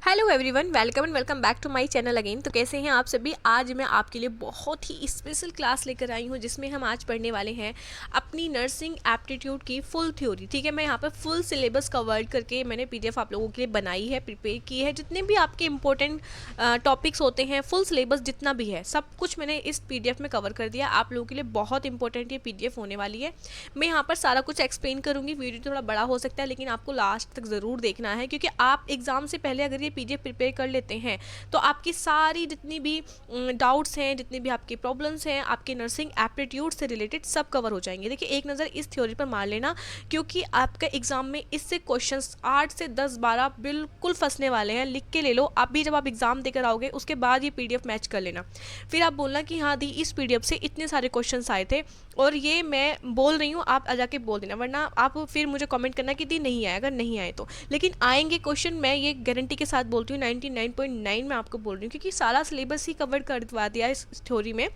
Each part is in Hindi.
Hello everyone, welcome and welcome back to my channel again. तो कैसे हैं आप सभी। आज मैं आपके लिए बहुत ही स्पेशल क्लास लेकर आई हूं जिसमें हम आज पढ़ने वाले हैं अपनी नर्सिंग एप्टीट्यूड की फुल थ्योरी। ठीक है, मैं यहाँ पर फुल सिलेबस कवर करके मैंने पीडीएफ आप लोगों के लिए बनाई है, प्रिपेयर की है। जितने भी आपके इंपॉर्टेंट टॉपिक्स होते हैं, फुल सिलेबस जितना भी है सब कुछ मैंने इस पीडीएफ में कवर कर दिया। आप लोगों के लिए बहुत इंपॉर्टेंट ये पीडीएफ होने वाली है। मैं यहाँ पर सारा कुछ एक्सप्लेन करूँगी। वीडियो थोड़ा बड़ा हो सकता है लेकिन आपको लास्ट तक ज़रूर देखना है, क्योंकि आप एग्ज़ाम से पहले अगर ये पीडीएफ प्रिपेयर कर लेते हैं तो आपकी सारी जितनी भी डाउट्स हैं, जितनी भी आपकी प्रॉब्लम्स हैं, आपके नर्सिंग एप्टीट्यूड से रिलेटेड सब कवर हो जाएंगे। देखिए, एक नज़र इस थ्योरी पर मार लेना, क्योंकि आपका एग्जाम में इससे क्वेश्चंस 8 से 10-12 बिल्कुल फंसने वाले हैं। लिख के ले लो। आप भी जब आप एग्जाम देकर आओगे उसके बाद ये पीडीएफ मैच कर लेना। फिर आप बोलना कि हाँ दी, इस पीडीएफ से इतने सारे क्वेश्चन आए थे और ये मैं बोल रही हूँ, आप जाके बोल देना, वरना आप फिर मुझे कमेंट करना कि दी नहीं आया। अगर नहीं आए तो, लेकिन आएंगे क्वेश्चन, मैं ये गारंटी के साथ बोलती हूँ। 99.9 मैं आपको बोल रही हूँ, क्योंकि सारा सिलेबस ही कवर करवा दिया इस थ्योरी में,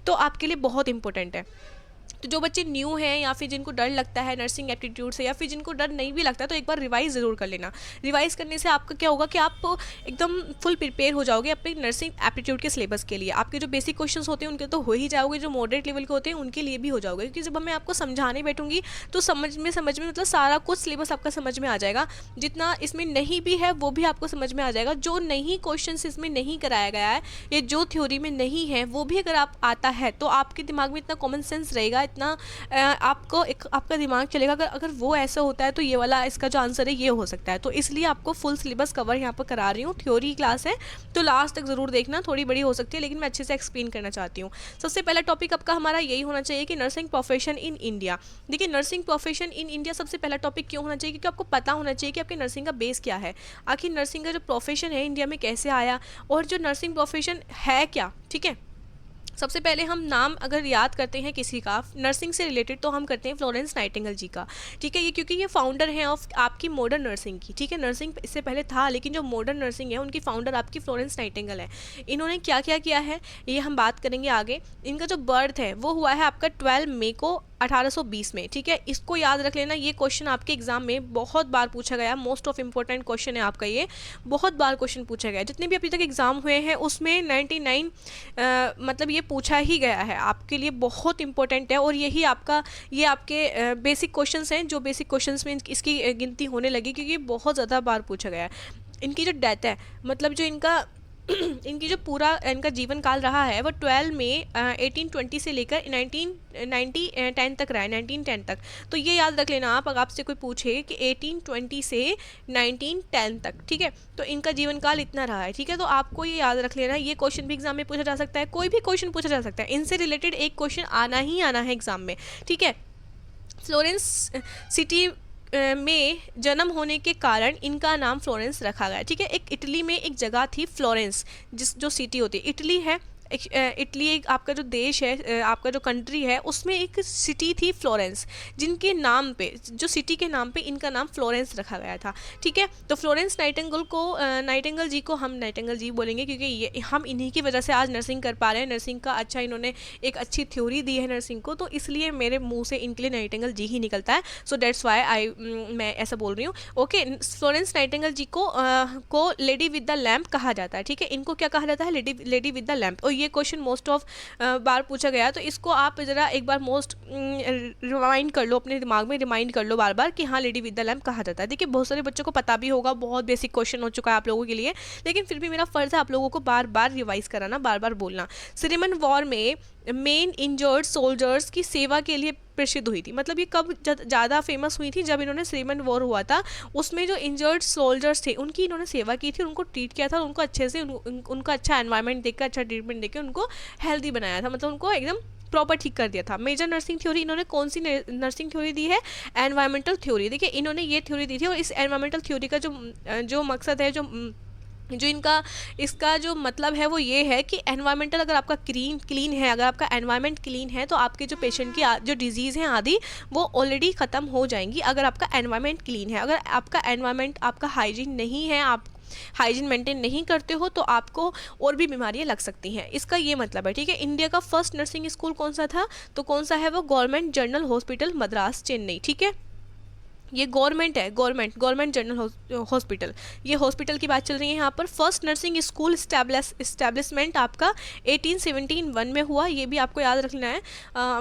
तो आपके लिए बहुत इंपॉर्टेंट है। तो जो बच्चे न्यू हैं या फिर जिनको डर लगता है नर्सिंग एप्टीट्यूड से, या फिर जिनको डर नहीं भी लगता, तो एक बार रिवाइज ज़रूर कर लेना। रिवाइज करने से आपका क्या होगा कि आप एकदम फुल प्रिपेयर हो जाओगे अपने नर्सिंग एप्टीट्यूड के सिलेबस के लिए। आपके जो बेसिक क्वेश्चंस होते हैं उनके तो हो ही जाओगे, जो मॉडरेट लेवल के होते हैं उनके लिए भी हो जाओगे, क्योंकि जब मैं आपको समझाने बैठूंगी तो समझ में मतलब सारा कुछ सिलेबस आपका समझ में आ जाएगा। जितना इसमें नहीं भी है वो भी आपको समझ में आ जाएगा। जो नहीं क्वेश्चन इसमें नहीं कराया गया है या जो थ्योरी में नहीं है वो भी अगर आप आता है तो आपके दिमाग में इतना कॉमन सेंस रहेगा, इतना आपको एक आपका दिमाग चलेगा अगर वो ऐसा होता है तो ये वाला इसका जो आंसर है ये हो सकता है। तो इसलिए आपको फुल सिलेबस कवर यहाँ पर करा रही हूँ। थ्योरी क्लास है तो लास्ट तक ज़रूर देखना। थोड़ी बड़ी हो सकती है लेकिन मैं अच्छे से एक्सप्लेन करना चाहती हूँ। सबसे पहला टॉपिक आपका हमारा यही होना चाहिए कि नर्सिंग प्रोफेशन इन इंडिया। देखिए, नर्सिंग प्रोफेशन इन इंडिया सबसे पहला टॉपिक क्यों होना चाहिए, क्योंकि आपको पता होना चाहिए कि आपके नर्सिंग का बेस क्या है। आखिर नर्सिंग का जो प्रोफेशन है इंडिया में कैसे आया और जो नर्सिंग प्रोफेशन है क्या। ठीक है, सबसे पहले हम नाम अगर याद करते हैं किसी का नर्सिंग से रिलेटेड तो हम करते हैं फ्लोरेंस नाइटिंगेल जी का। ठीक है, ये क्योंकि ये फाउंडर हैं ऑफ आपकी मॉडर्न नर्सिंग की। ठीक है, नर्सिंग इससे पहले था लेकिन जो मॉडर्न नर्सिंग है उनकी फाउंडर आपकी फ्लोरेंस नाइटिंगेल है। इन्होंने क्या क्या किया है ये हम बात करेंगे आगे। इनका जो बर्थ है वो हुआ है आपका 12 मई को 1820 में। ठीक है, इसको याद रख लेना। ये क्वेश्चन आपके एग्जाम में बहुत बार पूछा गया, मोस्ट ऑफ इम्पोर्टेंट क्वेश्चन है आपका, ये बहुत बार क्वेश्चन पूछा गया। जितने भी अभी तक एग्जाम हुए हैं उसमें 99 मतलब ये पूछा ही गया है, आपके लिए बहुत इंपॉर्टेंट है। और यही आपका ये आपके बेसिक क्वेश्चंस हैं, जो बेसिक क्वेश्चंस में इसकी गिनती होने लगी, क्योंकि बहुत ज़्यादा बार पूछा गया है। इनकी जो डेथ है, मतलब जो इनका इनकी जो पूरा इनका जीवन काल रहा है वो 12 मई 1820 से लेकर 1910 तक रहा है, 1910 तक। तो ये याद रख लेना आप, अगर आपसे कोई पूछे कि 1820 से 1910 तक। ठीक है, तो इनका जीवन काल इतना रहा है। ठीक है, तो आपको ये याद रख लेना। ये क्वेश्चन भी एग्जाम में पूछा जा सकता है, कोई भी क्वेश्चन पूछा जा सकता है, इनसे रिलेटेड एक क्वेश्चन आना ही आना है एग्जाम में। ठीक है, फ्लोरेंस सिटी में जन्म होने के कारण इनका नाम फ्लोरेंस रखा गया। ठीक है, एक इटली में एक जगह थी फ्लोरेंस, जो सिटी होती है, इटली है। इटली एक आपका जो देश है, आपका जो कंट्री है, उसमें एक सिटी थी फ्लोरेंस, जिनके नाम पे, जो सिटी के नाम पे इनका नाम फ्लोरेंस रखा गया था। ठीक है, तो फ्लोरेंस नाइटिंगेल जी को हम नाइटिंगेल जी बोलेंगे, क्योंकि ये हम इन्हीं की वजह से आज नर्सिंग कर पा रहे हैं। नर्सिंग का अच्छा इन्होंने एक अच्छी थ्योरी दी है नर्सिंग को, तो इसलिए मेरे मुंह से इनके लिए नाइटिंगेल जी ही निकलता है। सो दैट्स वाई मैं ऐसा बोल रही हूँ। ओके, फ्लोरेंस नाइटिंगेल जी को लेडी विद द लैम्प कहा जाता है। ठीक है, इनको क्या कहा जाता है, लेडी विद द लैम्प। और ये क्वेश्चन मोस्ट ऑफ बार पूछा गया, तो इसको आप ज़रा एक बार रिमाइंड कर लो, अपने दिमाग में रिमाइंड कर लो बार बार कि हाँ लेडी विद द लैम्प कहा जाता है। देखिए, बहुत सारे बच्चों को पता भी होगा, बहुत बेसिक क्वेश्चन हो चुका है आप लोगों के लिए, लेकिन फिर भी मेरा फ़र्ज़ है आप लोगों को बार बार रिवाइज कराना, बार बार बोलना। सिरेमन वॉर में मेन इंजर्ड सोल्जर्स की सेवा के लिए प्रसिद्ध हुई थी। मतलब ये कब ज़्यादा फेमस हुई थी, जब इन्होंने सिरेमन वॉर हुआ था, उसमें जो इंजर्ड सोल्जर्स थे उनकी इन्होंने सेवा की थी, उनको ट्रीट किया था, उनको अच्छे से उनका अच्छा एनवायरनमेंट देकर, अच्छा ट्रीटमेंट देकर उनको हेल्दी बनाया था, मतलब उनको एकदम प्रॉपर ठीक कर दिया था। मेजर नर्सिंग थ्योरी इन्होंने कौन सी नर्सिंग थ्योरी दी है, एनवायरमेंटल थ्योरी। देखिए, इन्होंने ये थ्योरी दी थी, और इस एनवायरमेंटल थ्योरी का जो मकसद है, जो इनका इसका जो मतलब है वो ये है कि एनवायरमेंटल अगर आपका क्लीन है, अगर आपका एनवायरनमेंट क्लीन है, तो आपके जो पेशेंट की जो डिजीज़ हैं आदि वो ऑलरेडी ख़त्म हो जाएंगी, अगर आपका एनवायरनमेंट क्लीन है। अगर आपका एनवायरनमेंट आपका हाइजीन नहीं है, आप हाइजीन मेंटेन नहीं करते हो, तो आपको और भी बीमारियां लग सकती हैं, इसका ये मतलब है। ठीक है, इंडिया का फर्स्ट नर्सिंग स्कूल कौन सा था, तो कौन सा है वो, government general hospital Madras Chennai. ठीक है, ये गवर्नमेंट है, गवर्नमेंट जनरल हॉस्पिटल, ये हॉस्पिटल की बात चल रही है यहाँ पर। फर्स्ट नर्सिंग स्कूल इस्टेब्लिशमेंट आपका 1871 में हुआ, ये भी आपको याद रखना है।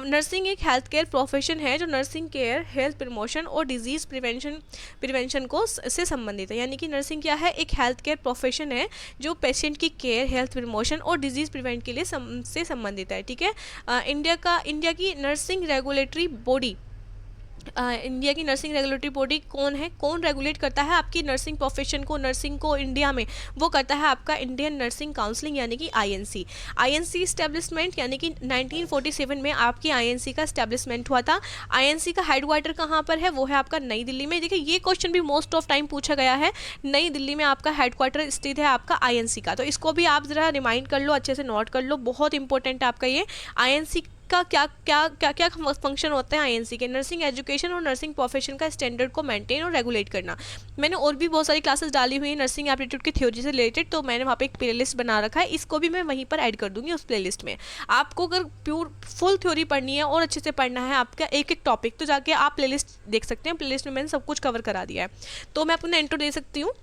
नर्सिंग एक हेल्थ केयर प्रोफेशन है जो नर्सिंग केयर, हेल्थ प्रमोशन और डिजीज़ प्रिवेंशन को से संबंधित है। यानी कि नर्सिंग क्या है, एक हेल्थ केयर प्रोफेशन है जो पेशेंट की केयर, हेल्थ प्रमोशन और डिजीज़ प्रिवेंट के लिए से संबंधित है, ठीक है। इंडिया की नर्सिंग रेगुलेटरी बॉडी, इंडिया की नर्सिंग रेगुलेटरी बॉडी कौन है, कौन रेगुलेट करता है आपकी नर्सिंग प्रोफेशन को, नर्सिंग को इंडिया में, वो करता है आपका इंडियन नर्सिंग काउंसिलिंग यानी कि आईएनसी। आईएनसी इस्टेब्लिशमेंट यानी कि 1947 में आपकी आईएनसी का इस्टेब्लिशमेंट हुआ था। आईएनसी का हेडक्वार्टर कहाँ पर है, वो है आपका नई दिल्ली में। देखिए ये क्वेश्चन भी मोस्ट ऑफ टाइम पूछा गया है, नई दिल्ली में आपका हेडक्वार्टर स्थित है आपका आईएनसी का, तो इसको भी आप ज़रा रिमाइंड कर लो, अच्छे से नोट कर लो, बहुत इंपॉर्टेंट है आपका ये। आईएनसी का क्या क्या क्या क्या फंक्शन होते हैं आईएनसी के, नर्सिंग एजुकेशन और नर्सिंग प्रोफेशन का स्टैंडर्ड को मेंटेन और रेगुलेट करना। मैंने और भी बहुत सारी क्लासेस डाली हुई हैं नर्सिंग एप्टीट्यूड की थ्योरी से रिलेटेड, तो मैंने वहाँ पे एक प्लेलिस्ट बना रखा है, इसको भी मैं वहीं पर ऐड कर दूंगी उस प्लेलिस्ट में। आपको अगर प्योर फुल थ्योरी पढ़नी है और अच्छे से पढ़ना है आपका एक एक टॉपिक, तो जाके आप प्लेलिस्ट देख सकते हैं, प्लेलिस्ट में मैंने सब कुछ कवर करा दिया है। तो मैं अपना इंट्रो दे सकती हूँ,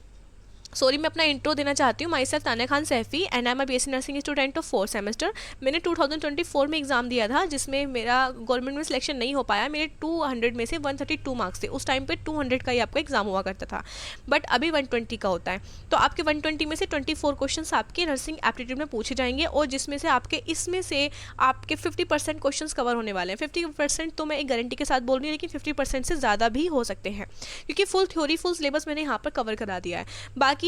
मैं अपना इंट्रो देना चाहती हूँ। My self Tania Khan Saifi and I am BSc nursing student of 4th semester. मैंने 2024 में एग्जाम दिया था जिसमें मेरा गवर्नमेंट में सिलेक्शन नहीं हो पाया, मेरे 200 में से 132 मार्क्स थे। उस टाइम पे 200 का ही आपका एग्जाम हुआ करता था, बट अभी 120 का होता है। तो आपके 120 में से 24 क्वेश्चन आपके नर्सिंग एप्टीट्यूड में पूछे जाएंगे और जिसमें से इसमें से आपके 50% क्वेश्चन कवर होने वाले हैं। 50% तो मैं एक गारंटी के साथ बोल रही हूँ, लेकिन 50% से ज़्यादा भी हो सकते हैं क्योंकि फुल थ्योरी, फुल सिलेबस मैंने यहाँ पर कवर करा दिया है। बाकी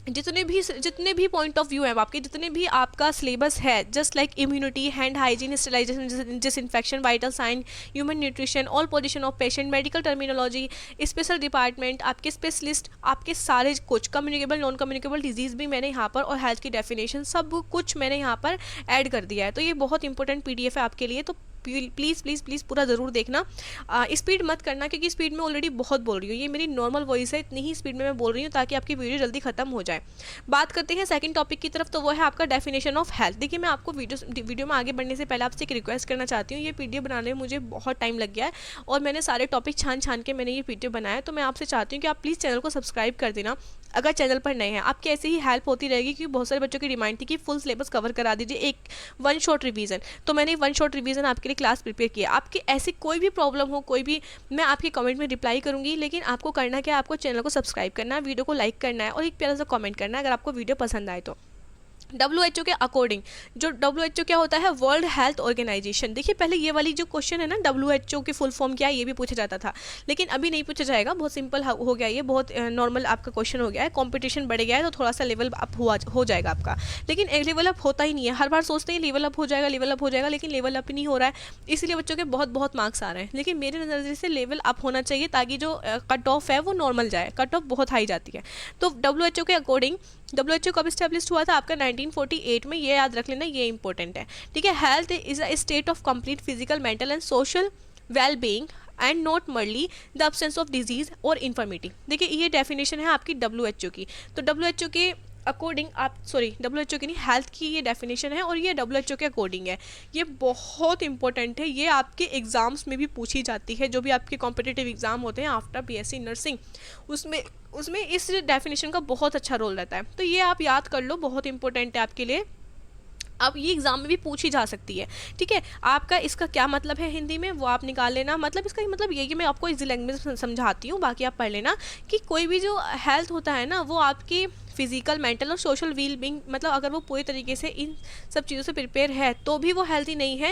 जितने भी पॉइंट ऑफ व्यू है आपके, जितने भी आपका सिलेबस है, just like immunity, hand hygiene, sterilisation, disinfection, vital sign, human nutrition, all position of patient, medical terminology, special department, आपके स्पेशलिस्ट, आपके सारे कुछ कम्युनिकेबल, नॉन कम्युनिकेबल डिजीज़ भी मैंने यहाँ पर, और हेल्थ की डेफिनेशन सब कुछ मैंने यहाँ पर ऐड कर दिया है। तो ये बहुत इंपॉर्टेंट पीडीएफ है आपके लिए, तो प्लीज़ प्लीज़ प्लीज़ पूरा ज़रूर देखना। स्पीड मत करना क्योंकि स्पीड में ऑलरेडी बहुत बोल रही हूँ, ये मेरी नॉर्मल वॉइस है, इतनी ही स्पीड में मैं बोल रही हूँ ताकि आपकी वीडियो जल्दी खत्म हो जाए। बात करते हैं सेकंड टॉपिक की तरफ, तो वो है आपका डेफिनेशन ऑफ हेल्थ। देखिए मैं आपको वीडियो में आगे बढ़ने से पहले आपसे एक रिक्वेस्ट करना चाहती हूँ, ये पीडीएफ बनाने में मुझे बहुत टाइम लग गया है और मैंने सारे टॉपिक छान के मैंने ये पीडीएफ बनाया है। तो मैं आपसे चाहती हूँ कि आप प्लीज़ चैनल को सब्सक्राइब कर देना अगर चैनल पर नए हैं। आपकी ऐसे ही हेल्प होती रहेगी क्योंकि बहुत सारे बच्चों की डिमांड थी कि फुल सिलेबस कवर करा दीजिए, एक वन शॉट रिवीजन, तो मैंने वन शॉट रिवीजन आपके लिए क्लास प्रिपेयर किया। आपकी ऐसी कोई भी प्रॉब्लम हो, कोई भी, मैं आपके कमेंट में रिप्लाई करूंगी, लेकिन आपको करना क्या है, आपको चैनल को सब्सक्राइब करना है, वीडियो को लाइक करना है और एक प्यारा सा कमेंट करना है अगर आपको वीडियो पसंद आए तो। WHO के अकॉर्डिंग, जो WHO क्या होता है, वर्ल्ड हेल्थ ऑर्गेनाइजेशन। देखिए पहले ये वाली जो क्वेश्चन है ना, WHO की फुल फॉर्म क्या है, ये भी पूछा जाता था, लेकिन अभी नहीं पूछा जाएगा, बहुत सिंपल हो गया, ये बहुत नॉर्मल आपका क्वेश्चन हो गया है। कंपटीशन बढ़ गया है तो थोड़ा सा लेवल अप हो जाएगा आपका, लेकिन लेवल अप होता ही नहीं है। हर बार सोचते हैं लेवल अप हो जाएगा, लेकिन लेवल अप नहीं हो रहा है, इसलिए बच्चों के बहुत मार्क्स आ रहे हैं। लेकिन मेरे नज़रिए से लेवल अप होना चाहिए ताकि जो कट ऑफ है वो नॉर्मल जाए, कट ऑफ बहुत हाई जाती है। तो WHO के अकॉर्डिंग, WHO कब इस्टेब्लिश हुआ था आपका 1948 में, ये याद रख लेना, ये इंपॉर्टेंट है, ठीक है। Health is a state of complete physical, mental and social well being and not merely the absence of disease और इन्फर्मिटी। देखिए ये डेफिनेशन है आपकी WHO की। तो WHO के अकॉर्डिंग WHO की नहीं, हेल्थ की ये डेफिनेशन है और ये WHO के अकॉर्डिंग है। ये बहुत इंपॉर्टेंट है, ये आपके एग्ज़ाम्स में भी पूछी जाती है, जो भी आपके कॉम्पिटिटिव एग्ज़ाम होते हैं आफ्टर BSc नर्सिंग, उसमें इस डेफिनेशन का बहुत अच्छा रोल रहता है। तो ये आप याद कर लो, बहुत इंपॉर्टेंट है आपके लिए। अब ये एग्जाम में भी पूछी जा सकती है, ठीक है। आपका इसका क्या मतलब है हिंदी में, वो आप निकाल लेना। मतलब इसका मतलब ये कि मैं आपको इजी लैंग्वेज में समझाती हूँ, बाकी आप पढ़ लेना कि कोई भी जो हेल्थ होता है ना, वो आपकी फिजिकल, मेंटल और सोशल वेल बीइंग, मतलब अगर वो पूरी तरीके से इन सब चीज़ों से प्रिपेयर है तो भी वो हेल्दी नहीं है।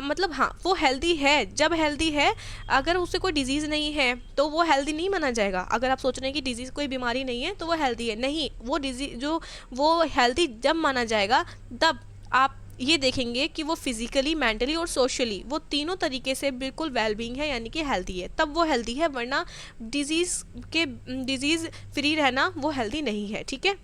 मतलब हाँ, वो हेल्दी है जब हेल्दी है, अगर उससे कोई डिजीज़ नहीं है तो वो हेल्दी नहीं माना जाएगा। अगर आप सोच रहे हैं कि डिजीज़ कोई बीमारी नहीं है तो वो हेल्दी है, नहीं, वो डिजीज वो हेल्दी जब माना जाएगा तब आप ये देखेंगे कि वो फिजिकली, मेंटली और सोशली, वो तीनों तरीके से बिल्कुल वेलबींग है, यानी कि हेल्दी है, तब वो हेल्दी है। वरना डिजीज़ फ्री रहना वो हेल्दी नहीं है, ठीक है।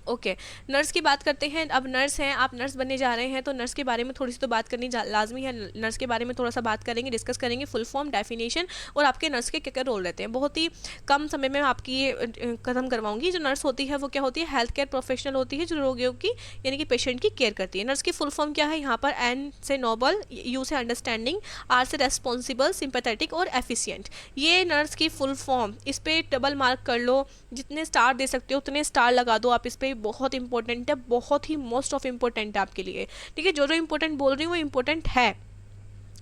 ओके, नर्स की बात करते हैं। अब नर्स हैं, आप नर्स बनने जा रहे हैं तो नर्स के बारे में थोड़ी सी तो बात करनी लाजमी है। नर्स के बारे में थोड़ा सा बात करेंगे, डिस्कस करेंगे, फुल फॉर्म, डेफिनेशन और आपके नर्स के क्या क्या रोल रहते हैं। बहुत ही कम समय में आपकी ये खत्म करवाऊंगी। जो नर्स होती है वो क्या होती है, हेल्थ केयर प्रोफेशनल होती है जो रोगियों की यानी कि पेशेंट की केयर करती है। नर्स की फुल फॉर्म क्या है, यहाँ पर एन से नोबल, यू से अंडरस्टैंडिंग, आर से रेस्पॉन्सिबल, सिंपैथेटिक और एफिशिएंट। ये नर्स की फुल फॉर्म, इस पर डबल मार्क कर लो, जितने स्टार दे सकते हो उतने स्टार लगा दो आप इस पर। बहुत इंपॉर्टेंट है, बहुत ही मोस्ट ऑफ इंपॉर्टेंट है आपके लिए, ठीक है। जो इंपॉर्टेंट बोल रही हूँ वो इंपॉर्टेंट है।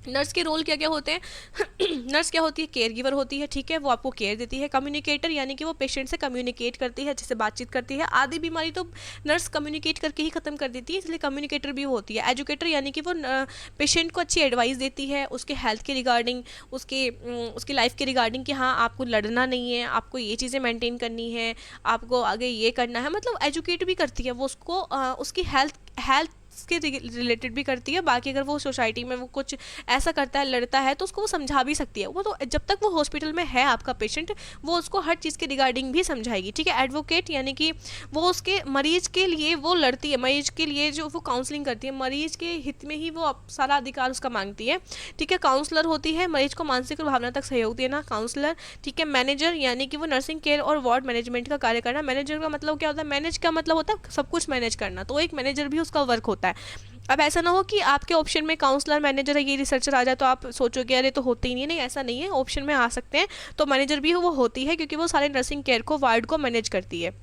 नर्स के रोल क्या क्या होते हैं नर्स क्या होती है, केयर गिवर होती है, ठीक है, वो आपको केयर देती है। कम्युनिकेटर यानी कि वो पेशेंट से कम्युनिकेट करती है, अच्छे से बातचीत करती है। आधी बीमारी तो नर्स कम्युनिकेट करके ही खत्म कर देती है, इसलिए कम्युनिकेटर भी होती है। एजुकेटर यानी कि वो पेशेंट को अच्छी एडवाइस देती है उसके हेल्थ के रिगार्डिंग, उसकी लाइफ के रिगार्डिंग कि हाँ आपको लड़ना नहीं है, आपको ये चीज़ें मेंटेन करनी है, आपको आगे ये करना है। मतलब एजुकेट भी करती है वो उसको, उसकी हेल्थ के रिलेटेड भी करती है। बाकी अगर वो सोसाइटी में वो कुछ ऐसा करता है, लड़ता है, तो उसको वो समझा भी सकती है। वो तो जब तक वो हॉस्पिटल में है आपका पेशेंट, वो उसको हर चीज़ के रिगार्डिंग भी समझाएगी, ठीक है। एडवोकेट यानी कि वो उसके मरीज के लिए वो लड़ती है, मरीज के लिए जो वो काउंसलिंग करती है, मरीज के हित में ही वो सारा अधिकार उसका मांगती है, ठीक है। काउंसलर होती है, मरीज को मानसिक और भावनात्मक सहयोग देना, काउंसलर, ठीक है। मैनेजर यानी कि वो नर्सिंग केयर और वार्ड मैनेजमेंट का कार्य करना। मैनेजर का मतलब क्या होता है, मैनेज का मतलब होता है सब कुछ मैनेज करना, तो एक मैनेजर भी उसका वर्क होता है। अब ऐसा ना हो कि आपके ऑप्शन में काउंसलर, मैनेजर, ये रिसर्चर आ जाए तो आप सोचोगे अरे तो होते ही नहीं, ऐसा नहीं है, ऑप्शन में आ सकते हैं। तो मैनेजर भी वो होती है क्योंकि वो सारे नर्सिंग केयर को, वार्ड को मैनेज करती है।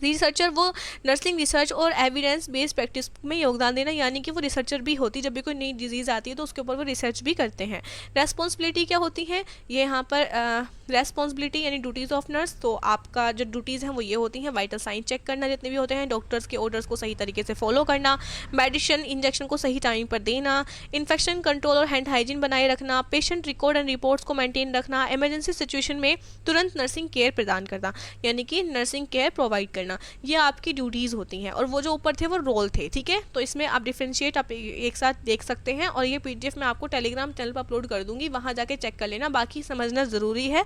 रिसर्चर वो नर्सिंग रिसर्च और एविडेंस बेस्ड प्रैक्टिस में योगदान देना, यानी कि वो रिसर्चर भी होती है। जब भी कोई नई डिजीज़ आती है तो उसके ऊपर वो रिसर्च भी करते हैं। रेस्पॉन्सिबिलिटी क्या होती है, ये यहाँ पर रेस्पॉन्सिबिलिटी यानी ड्यूटीज़ ऑफ नर्स। तो आपका जो ड्यूटीज़ हैं वो ये होती हैं, वाइटल साइन चेक करना जितने भी होते हैं, डॉक्टर्स के ऑर्डर्स को सही तरीके से फॉलो करना, मेडिसिन इंजेक्शन को सही टाइम पर देना, इन्फेक्शन कंट्रोल और हैंड हाइजीन बनाए रखना, पेशेंट रिकॉर्ड एंड रिपोर्ट्स को मेंटेन रखना, इमरजेंसी सिचुएशन में तुरंत नर्सिंग केयर प्रदान करना, यानी कि नर्सिंग केयर प्रोवाइड करना। ये आपकी ड्यूटीज़ होती हैं। और वो जो ऊपर थे वो रोल थे, ठीक है। तो इसमें आप डिफ्रेंशिएट आप एक साथ देख सकते हैं, और ये पीडीएफ मैं आपको टेलीग्राम चैनल पर अपलोड कर दूंगी, वहाँ जाके चेक कर लेना। बाकी समझना ज़रूरी है,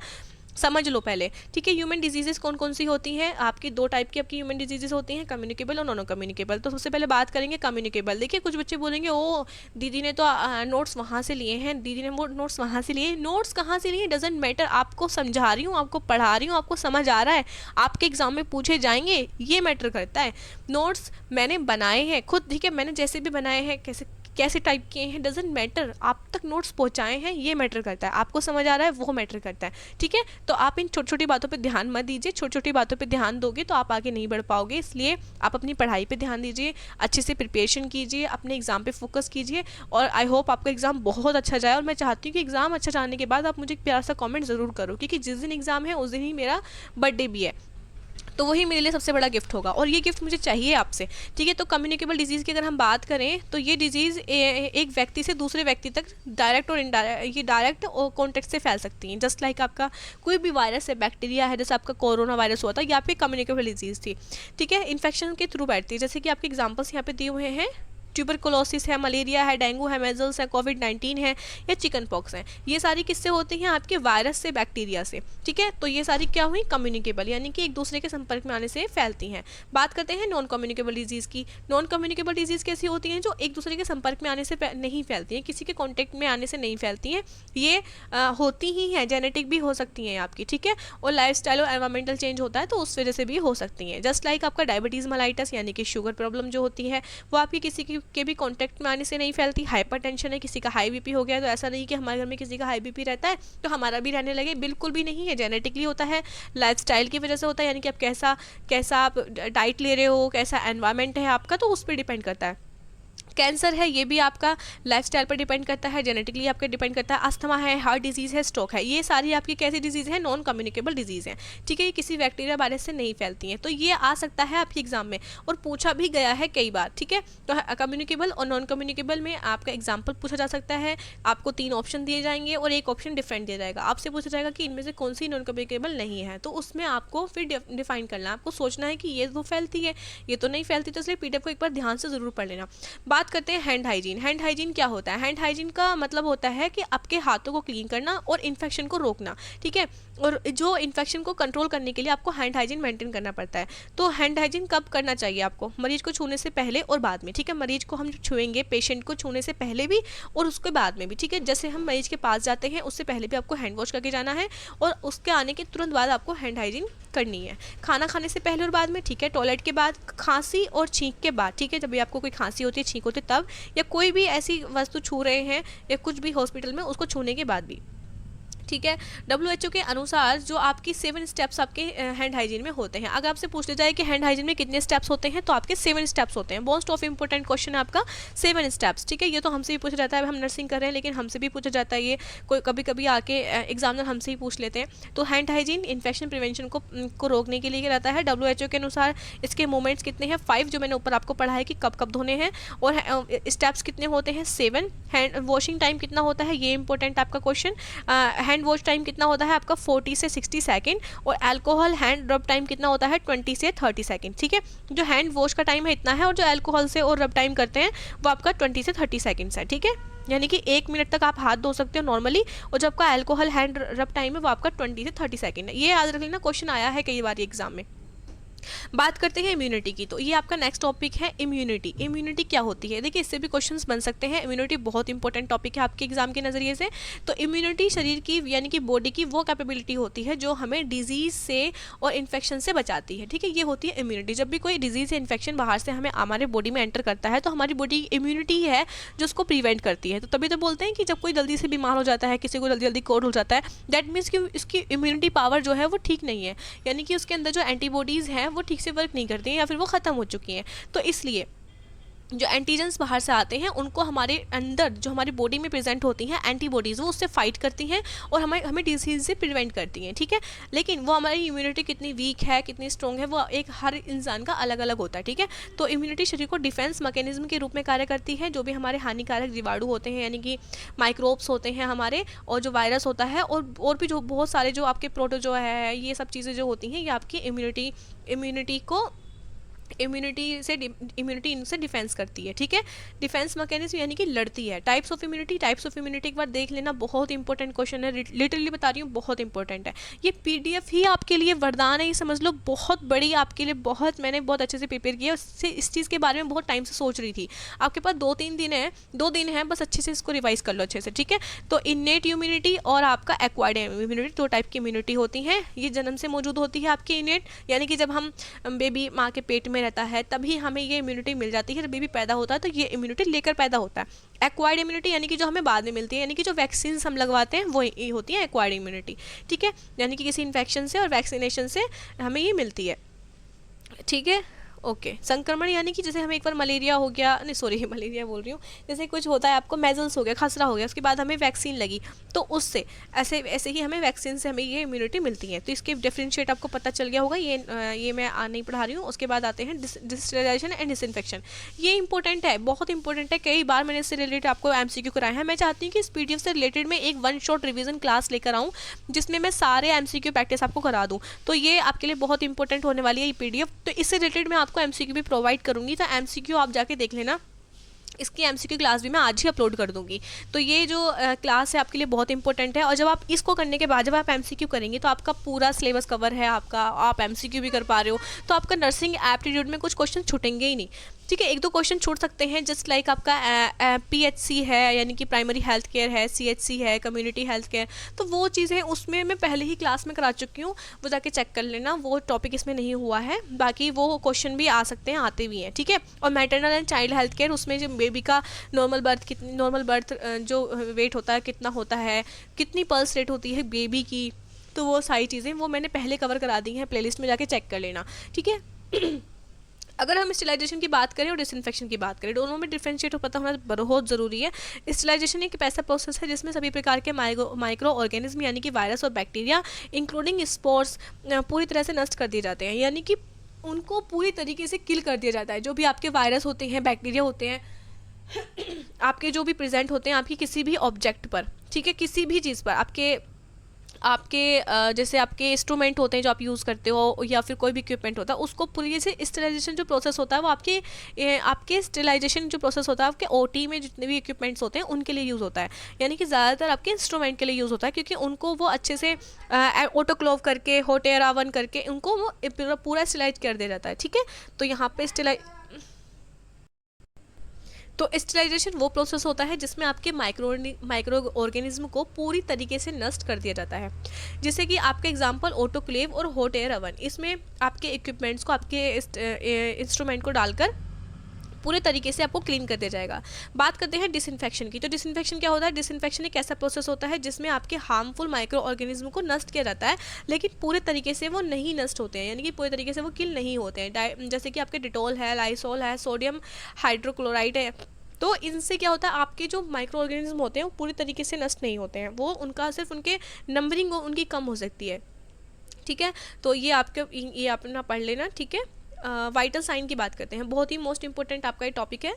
समझ लो पहले, ठीक है। ह्यूमन डिजीजेस कौन कौन सी होती हैं, आपकी दो टाइप की आपकी ह्यूमन डिजीजेस होती हैं, कम्युनिकेबल और नॉन कम्युनिकेबल। तो सबसे पहले बात करेंगे कम्युनिकेबल। देखिए कुछ बच्चे बोलेंगे ओ दीदी ने तो नोट्स वहाँ से लिए हैं, दीदी ने वो नोट्स वहाँ से लिए। नोट्स कहाँ से लिए डजेंट मैटर, आपको समझा रही हूँ, आपको पढ़ा रही हूँ, आपको समझ आ रहा है, आपके एग्जाम में पूछे जाएंगे, ये मैटर करता है। नोट्स मैंने बनाए हैं खुद, ठीक है, मैंने जैसे भी बनाए हैं, कैसे टाइप किए हैं, डजेंट मैटर, आप तक नोट्स पहुंचाए हैं, ये मैटर करता है। आपको समझ आ रहा है वो मैटर करता है, ठीक है। तो आप इन छोटी छोटी बातों पे ध्यान मत दीजिए, छोटी छोटी बातों पे ध्यान दोगे तो आप आगे नहीं बढ़ पाओगे। इसलिए आप अपनी पढ़ाई पे ध्यान दीजिए, अच्छे से प्रिपरेशन कीजिए, अपने एग्जाम पे फोकस कीजिए, और आई होप आपका एग्जाम बहुत अच्छा जाए। और मैं चाहती हूँ कि एग्जाम अच्छा जाने के बाद आप मुझे एक प्यारा सा कॉमेंट ज़रूर करो, क्योंकि जिस दिन एग्जाम है उस दिन ही मेरा बर्थडे भी है, तो वही मेरे लिए सबसे बड़ा गिफ्ट होगा, और ये गिफ्ट मुझे चाहिए आपसे, ठीक है। तो कम्युनिकेबल डिजीज़ की अगर हम बात करें तो ये डिजीज़ एक व्यक्ति से दूसरे व्यक्ति तक डायरेक्ट और इनडायरेक्ट, ये डायरेक्ट और कॉन्टेक्ट से फैल सकती हैं। जस्ट लाइक आपका कोई भी वायरस है, बैक्टीरिया है, जैसे आपका कोरोना वायरस हुआ था, यहाँ पे कम्युनिकेबल डिजीज़ थी, ठीक है। इन्फेक्शन के थ्रू बैठती है, जैसे कि आपके एग्जाम्पल्स यहाँ पे दिए हुए हैं, ट्यूबरकुलोसिस है, मलेरिया है, डेंगू है, मेजल्स है, कोविड-19 है, या चिकन पॉक्स है। ये सारी किससे होती हैं, आपके वायरस से, बैक्टीरिया से, ठीक है। तो ये सारी क्या हुई, कम्युनिकेबल, यानी कि एक दूसरे के संपर्क में आने से फैलती हैं। बात करते हैं नॉन कम्युनिकेबल डिजीज़ की। नॉन कम्युनिकेबल डिजीज़ कैसी होती हैं, जो एक दूसरे के संपर्क में आने से नहीं फैलती हैं, किसी के कॉन्टेक्ट में आने से नहीं फैलती हैं। ये होती ही हैं, जेनेटिक भी हो सकती हैं आपकी, ठीक है, और लाइफस्टाइल और एनवायरमेंटल चेंज होता है तो उस वजह से भी हो सकती हैं। जस्ट लाइक आपका डायबिटीज़ मेलाइटस यानी कि शुगर प्रॉब्लम जो होती है, वो आपकी किसी के भी कांटेक्ट में आने से नहीं फैलती। हाइपरटेंशन है, किसी का हाई बीपी हो गया, तो ऐसा नहीं कि हमारे घर में किसी का हाई बीपी रहता है तो हमारा भी रहने लगे, बिल्कुल भी नहीं है, जेनेटिकली होता है, लाइफस्टाइल की वजह से होता है, यानी कि आप कैसा आप डाइट ले रहे हो, कैसा एनवायरनमेंट है आपका, तो उस पर डिपेंड करता है। कैंसर है, ये भी आपका लाइफस्टाइल पर डिपेंड करता है, जेनेटिकली आपके डिपेंड करता है। अस्थमा है, हार्ट डिजीज़ है, स्ट्रोक है, ये सारी आपकी कैसी डिजीज़ है, नॉन कम्युनिकेबल डिजीज़ है, ठीक है। ये किसी बैक्टीरिया वायरस से नहीं फैलती हैं। तो ये आ सकता है आपके एग्जाम में, और पूछा भी गया है कई बार, ठीक है। तो कम्युनिकेबल और नॉन कम्युनिकेबल में आपका एग्जाम्पल पूछा जा सकता है, आपको 3 ऑप्शन दिए जाएंगे और एक ऑप्शन डिफरेंट दिया जाएगा। आपसे पूछा जाएगा कि इनमें से कौन सी नॉन कम्युनिकेबल नहीं है, तो उसमें आपको फिर डिफाइन करना है, आपको सोचना है कि ये तो फैलती है, ये तो नहीं फैलती। तो इसलिए पीडीएफ को एक बार ध्यान से ज़रूर पढ़ लेना। बात बात करते हैं हैंड हाइजीन। हैंड हाइजीन क्या होता है? हैंड हाइजीन का मतलब होता है कि आपके हाथों को क्लीन करना और इन्फेक्शन को रोकना, ठीक है। और जो इन्फेक्शन को कंट्रोल करने के लिए आपको हैंड हाइजीन मेंटेन करना पड़ता है। तो हैंड हाइजीन कब करना चाहिए आपको? मरीज को छूने से पहले और बाद में, ठीक है। मरीज को हम छुएंगे, पेशेंट को छूने से पहले भी और उसके बाद में भी, ठीक है। जैसे हम मरीज के पास जाते हैं उससे पहले भी आपको हैंड वॉश करके जाना है और उसके आने के तुरंत बाद आपको हैंड हाइजीन करनी है। खाना खाने से पहले और बाद में, ठीक है। टॉयलेट के बाद, खांसी और छींक के बाद, ठीक है। जब भी आपको कोई खांसी होती है, छींक होती है तब, या कोई भी ऐसी वस्तु छू रहे हैं या कुछ भी हॉस्पिटल में, उसको छूने के बाद भी, ठीक है। WHO के अनुसार जो आपकी 7 स्टेप्स आपके हैंड हाइजीन में होते हैं। अगर आपसे पूछ लिया जाए कि हैंड हाइजीन में कितने स्टेप्स होते हैं, तो आपके 7 स्टेप्स होते हैं। मोस्ट ऑफ इंपॉर्टेंट क्वेश्चन है आपका 7 स्टेप्स, ठीक है। ये तो हमसे भी पूछा जाता है, हम नर्सिंग कर रहे हैं लेकिन हमसे भी पूछा जाता है ये, कोई कभी कभी आके एग्जामिनर हमसे ही पूछ लेते हैं। तो हैंड हाइजीन इन्फेक्शन प्रिवेंशन को रोकने के लिए रहता है। WHO के अनुसार इसके मूवमेंट्स कितने हैं? 5, जो मैंने ऊपर आपको पढ़ा है कि कब कब धोने हैं। और स्टेप्स कितने होते हैं? 7। हैंड वॉशिंग टाइम कितना होता है? ये इंपॉर्टेंट आपका क्वेश्चन। हैंड वॉश टाइम कितना होता है आपका? 40 से 60 सेकंड। और अल्कोहल हैंड रब टाइम कितना होता है? 20 से 30 सेकंड, ठीक है। जो हैंड वॉश का टाइम है इतना है, और जो अल्कोहल से और रब टाइम करते हैं वो आपका 20 से 30 सेकंड्स है, ठीक है। यानी कि 1 मिनट तक आप हाथ धो सकते हो नॉर्मली, और जो आपका अल्कोहल हैंड रब टाइम है वो आपका 20 से 30 सेकंड है। ये याद रख लेना, क्वेश्चन आया है कई बार एग्जाम में। बात करते हैं इम्यूनिटी की, तो ये आपका नेक्स्ट टॉपिक है इम्यूनिटी। इम्यूनिटी क्या होती है? देखिए, इससे भी क्वेश्चंस बन सकते हैं। इम्यूनिटी बहुत इंपॉर्टेंट टॉपिक है आपके एग्जाम के नज़रिए से। तो इम्यूनिटी शरीर की यानी कि बॉडी की वो कैपेबिलिटी होती है जो हमें डिजीज से और इन्फेक्शन से बचाती है, ठीक है। ये होती है इम्यूनिटी। जब भी कोई डिजीज या इन्फेक्शन बाहर से हमें हमारे बॉडी में एंटर करता है तो हमारी बॉडी इम्यूनिटी है जो उसको प्रिवेंट करती है। तो तभी तो बोलते हैं कि जब कोई जल्दी से बीमार हो जाता है, किसी को जल्दी जल्दी कोल्ड हो जाता है, दैट मीन्स कि इसकी इम्यूनिटी पावर जो है वो ठीक नहीं है, यानी कि उसके अंदर जो एंटीबॉडीज़ हैं वो ठीक से वर्क नहीं करती हैं या फिर वो ख़त्म हो चुकी हैं। तो इसलिए जो एंटीजेंस बाहर से आते हैं उनको हमारे अंदर जो हमारी बॉडी में प्रेजेंट होती हैं एंटीबॉडीज़, वो उससे फाइट करती हैं और हमें डिजीज से प्रिवेंट करती हैं, ठीक है। लेकिन वो हमारी इम्यूनिटी कितनी वीक है, कितनी स्ट्रॉन्ग है, वो एक हर इंसान का अलग अलग होता है, ठीक है। तो इम्यूनिटी शरीर को डिफेंस मैकेनिज्म के रूप में कार्य करती है। जो भी हमारे हानिकारक जीवाणु होते हैं, यानी कि माइक्रोब्स होते हैं हमारे, और जो वायरस होता है, और भी जो बहुत सारे जो आपके प्रोटोजोआ है, ये सब चीज़ें जो होती हैं ये आपकी इम्यूनिटी इनसे डिफेंस करती है, ठीक है। डिफेंस मैकेनिज्म यानी कि लड़ती है। टाइप्स ऑफ इम्यूनिटी एक बार देख लेना, बहुत इंपॉर्टेंट क्वेश्चन है, लिटरली बता रही हूँ, बहुत इंपॉर्टेंट है। ये PDF ही आपके लिए वरदान है, ये समझ लो, बहुत बड़ी आपके लिए, मैंने बहुत अच्छे से प्रिपेयर किया। उससे इस चीज़ के बारे में बहुत टाइम से सोच रही थी। आपके पास 2-3 दिन है, बस अच्छे से इसको रिवाइज कर लो अच्छे से, ठीक है। तो इनेट इम्यूनिटी और आपका एक्वायर्ड इम्यूनिटी, 2 टाइप की इम्यूनिटी होती है। ये जन्म से मौजूद होती है आपकी इनेट, यानी कि जब हम बेबी माँ के पेट में रहता है तभी हमें ये इम्यूनिटी मिल जाती है। जब बेबी पैदा होता है तो ये इम्यूनिटी लेकर पैदा होता है। एक्वायर्ड इम्यूनिटी यानी कि जो हमें बाद में मिलती है, यानी कि जो वैक्सीन हम लगवाते हैं वो ये होती है एक्वायर्ड इम्यूनिटी, ठीक है। यानी कि किसी इन्फेक्शन से और वैक्सीनेशन से हमें ये मिलती है, ठीक है। ओके संक्रमण यानी कि जैसे हमें एक बार मलेरिया हो गया, नहीं सॉरी मलेरिया बोल रही हूँ, जैसे कुछ होता है आपको, मेजल्स हो गया, खसरा हो गया, उसके बाद हमें वैक्सीन लगी, तो उससे ऐसे ही हमें वैक्सीन से हमें ये इम्यूनिटी मिलती है। तो इसके डिफरेंशिएट आपको पता चल गया होगा। ये मैं नहीं पढ़ा रही हूँ। उसके बाद आते हैं डिस्टरलाइजेशन एंड डिसइंफेक्शन। ये इंपॉर्टेंट है, बहुत इंपॉर्टेंट है। कई बार मैंने इससे रिलेटेड आपको MCQ कराए हैं। मैं चाहती हूँ कि इस PDF से रिलेटेड मैं एक 1 शॉट रिविजन क्लास लेकर आऊँ जिसमें मैं सारे MCQ प्रैक्टिस आपको करा दूँ। तो ये आपके लिए बहुत इंपॉर्टेंट होने वाली है ये PDF। तो इससे रिलेटेड मैं आपको MCQ भी प्रोवाइड करूंगी, तो MCQ आप जाके देख लेना। इसकी MCQ क्लास भी मैं आज ही अपलोड कर दूंगी। तो ये जो क्लास है आपके लिए बहुत इंपॉर्टेंट है। और जब आप इसको करने के बाद जब आप MCQ करेंगे तो आपका पूरा सिलेबस कवर है आपका, आप MCQ भी कर पा रहे हो, तो आपका नर्सिंग एप्टीट्यूड में कुछ क्वेश्चन छूटेंगे ही नहीं, ठीक है। 1-2 क्वेश्चन छूट सकते हैं, जस्ट लाइक आपका PHC है यानी कि प्राइमरी हेल्थ केयर है, CHC है कम्युनिटी हेल्थ केयर, तो वो चीज़ें उसमें मैं पहले ही क्लास में करा चुकी हूँ, वो जाके चेक कर लेना, वो टॉपिक इसमें नहीं हुआ है। बाकी वो क्वेश्चन भी आ सकते हैं, आते भी हैं, ठीक है। और maternal and child health care, उसमें जो बेबी का नॉर्मल बर्थ जो वेट होता है कितना होता है, कितनी पल्स रेट होती है बेबी की, तो वो सारी चीज़ें वो मैंने पहले कवर करा दी हैं, प्लेलिस्ट में जाके चेक कर लेना, ठीक है। अगर हम स्टेलाइजेशन की बात करें और डिसइंफेक्शन की बात करें, दोनों में डिफरेंशिएट पता होना बहुत ज़रूरी है। स्टेलाइजेशन एक ऐसा प्रोसेस है जिसमें सभी प्रकार के माइक्रो ऑर्गेनिज्म यानी कि वायरस और बैक्टीरिया इंक्लूडिंग स्पोर्स पूरी तरह से नष्ट कर दिए जाते हैं, यानी कि उनको पूरी तरीके से किल कर दिया जाता है। जो भी आपके वायरस होते हैं, बैक्टीरिया होते हैं, आपके जो भी प्रेजेंट होते हैं आपकी किसी भी ऑब्जेक्ट पर, ठीक है, किसी भी चीज़ पर, आपके जैसे आपके इंस्ट्रूमेंट होते हैं जो आप यूज़ करते हो या फिर कोई भी इक्विपमेंट होता है, उसको पूरी से स्टेलाइजेशन जो प्रोसेस होता है वो आपके स्टेलाइजेशन जो प्रोसेस होता है आपके ओटी में जितने भी इक्विपमेंट्स होते हैं उनके लिए यूज़ होता है। यानी कि ज़्यादातर आपके इंस्ट्रूमेंट के लिए यूज़ होता है, क्योंकि उनको वो अच्छे से ऑटोक्लेव करके हॉट एयर ओवन करके उनको वो पूरा स्टेलाइज कर दिया जाता है। ठीक है, तो यहाँ पे तो स्टेलाइजेशन वो प्रोसेस होता है जिसमें आपके माइक्रो ऑर्गेनिज्म को पूरी तरीके से नष्ट कर दिया जाता है। जैसे कि आपके एग्जांपल ऑटोक्लेव और हॉट एयर ओवन, इसमें आपके इक्विपमेंट्स को आपके इंस्ट्रूमेंट को डालकर पूरे तरीके से आपको क्लीन कर दिया जाएगा। बात करते हैं डिसइंफेक्शन की। तो डिसइंफेक्शन क्या होता है? डिसइंफेक्शन एक ऐसा प्रोसेस होता है जिसमें आपके हार्मफुल माइक्रो ऑर्गेनिज्म को नष्ट किया जाता है, लेकिन पूरे तरीके से वो नहीं नष्ट होते हैं, यानी कि पूरे तरीके से वो किल नहीं होते हैं। जैसे कि आपके डिटॉल है, लाइसोल है, सोडियम हाइड्रोक्लोराइड है, तो इनसे क्या होता है आपके जो माइक्रो ऑर्गेनिज्म होते हैं वो पूरी तरीके से नष्ट नहीं होते हैं, वो उनका सिर्फ उनके नंबरिंग उनकी कम हो सकती है। ठीक है, तो ये अपना पढ़ लेना। ठीक है, वाइटल साइन की बात करते हैं, बहुत ही मोस्ट इंपॉर्टेंट आपका ये टॉपिक है।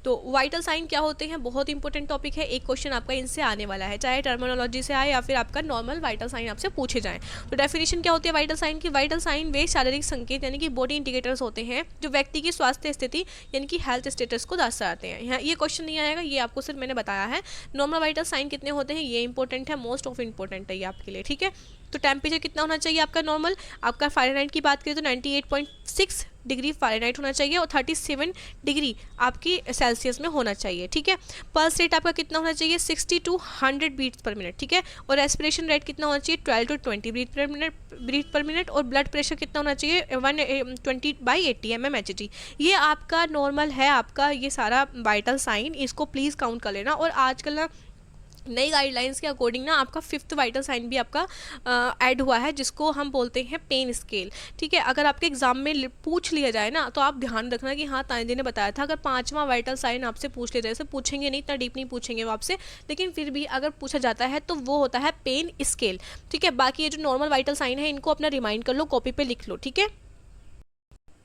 तो वाइटल साइन क्या होते हैं, बहुत इंपॉर्टेंट टॉपिक है, एक क्वेश्चन आपका इनसे आने वाला है, चाहे टर्मिनोलॉजी से आए या फिर आपका नॉर्मल वाइटल साइन आपसे पूछे जाएं। तो डेफिनेशन क्या होती है वाइटल साइन की? वाइटल साइन वे शारीरिक संकेत यानी कि बॉडी इंडिकेटर्स होते हैं जो व्यक्ति की स्वास्थ्य स्थिति यानी कि हेल्थ स्टेटस को दर्शाते हैं। यहाँ ये क्वेश्चन नहीं आएगा, ये आपको सिर्फ मैंने बताया है। नॉर्मल वाइटल साइन कितने होते हैं ये इंपॉर्टेंट है, मोस्ट ऑफ इंपॉर्टेंट है ये आपके लिए। ठीक है, तो टेम्परेचर कितना होना चाहिए आपका नॉर्मल? आपका फ़ारेनहाइट की बात करें तो 98.6 डिग्री फ़ारेनहाइट होना चाहिए और 37 डिग्री आपकी सेल्सियस में होना चाहिए। ठीक है, पल्स रेट आपका कितना होना चाहिए? 60 to 100 बीट्स पर मिनट। ठीक है, और रेस्पिरेशन रेट कितना होना चाहिए? 12 to 20 ब्रीथ पर मिनट। और ब्लड प्रेशर कितना होना चाहिए? 120/80 mmHg। ये आपका नॉर्मल है, आपका ये सारा वाइटल साइन, इसको प्लीज़ काउंट कर लेना। और आजकल ना नई गाइडलाइंस के अकॉर्डिंग ना आपका 5th वाइटल साइन भी आपका ऐड हुआ है, जिसको हम बोलते हैं पेन स्केल। ठीक है, अगर आपके एग्जाम में पूछ लिया जाए ना तो आप ध्यान रखना कि हाँ तानिया ने बताया था, अगर 5वां वाइटल साइन आपसे पूछ लिया जाए, से पूछेंगे नहीं, इतना डीप नहीं पूछेंगे वो आपसे, लेकिन फिर भी अगर पूछा जाता है तो वो होता है पेन स्केल। ठीक है, बाकी ये जो नॉर्मल वाइटल साइन है इनको अपना रिमाइंड कर लो, कॉपी पर लिख लो। ठीक है,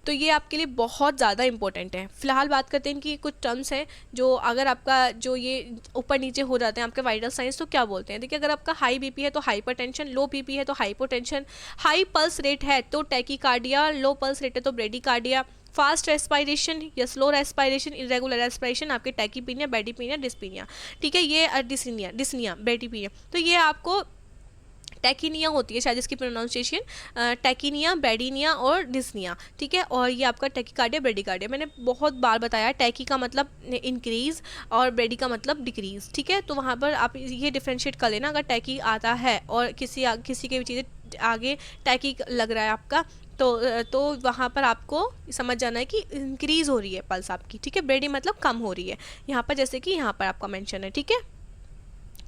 तो ये आपके लिए बहुत ज़्यादा इंपॉर्टेंट है। फिलहाल बात करते हैं कि कुछ टर्म्स हैं जो अगर आपका जो ये ऊपर नीचे हो जाते हैं आपके वाइटल साइंस तो क्या बोलते हैं। देखिए, अगर आपका हाई बीपी है तो हाइपरटेंशन, लो बीपी है तो हाइपोटेंशन, हाई पल्स रेट है तो टैकीकार्डिया, लो पल्स रेट है तो ब्रेडिकार्डिया, फास्ट रेस्पायरेशन या स्लो रेस्पायरेशन, इरेगुलर रेस्पायरेशन आपके टैकीपीनिया, बेडीपीनिया, डिस्पीनिया। ठीक है, ये डिस्निया बेडीपीनिया, तो ये आपको टैकिनिया होती है शायद इसकी प्रोनाउंसिएशन, टैकिनिया, बेडीनिया और डिस्निया। ठीक है, और ये आपका टैकीकार्डिया, ब्रेडिकार्डिया मैंने बहुत बार बताया, टैकी का मतलब इंक्रीज़ और ब्रेडी का मतलब डिक्रीज़। ठीक है, तो वहाँ पर आप ये डिफ्रेंशिएट कर लेना, अगर टैकी आता है और किसी के भी चीज़ें आगे टैकी लग रहा है आपका तो वहाँ पर आपको समझ जाना है कि इंक्रीज़ हो रही है पल्स आपकी। ठीक है, ब्रेडी मतलब कम हो रही है यहाँ पर, जैसे कि यहाँ पर आपका मेंशन है। ठीक है,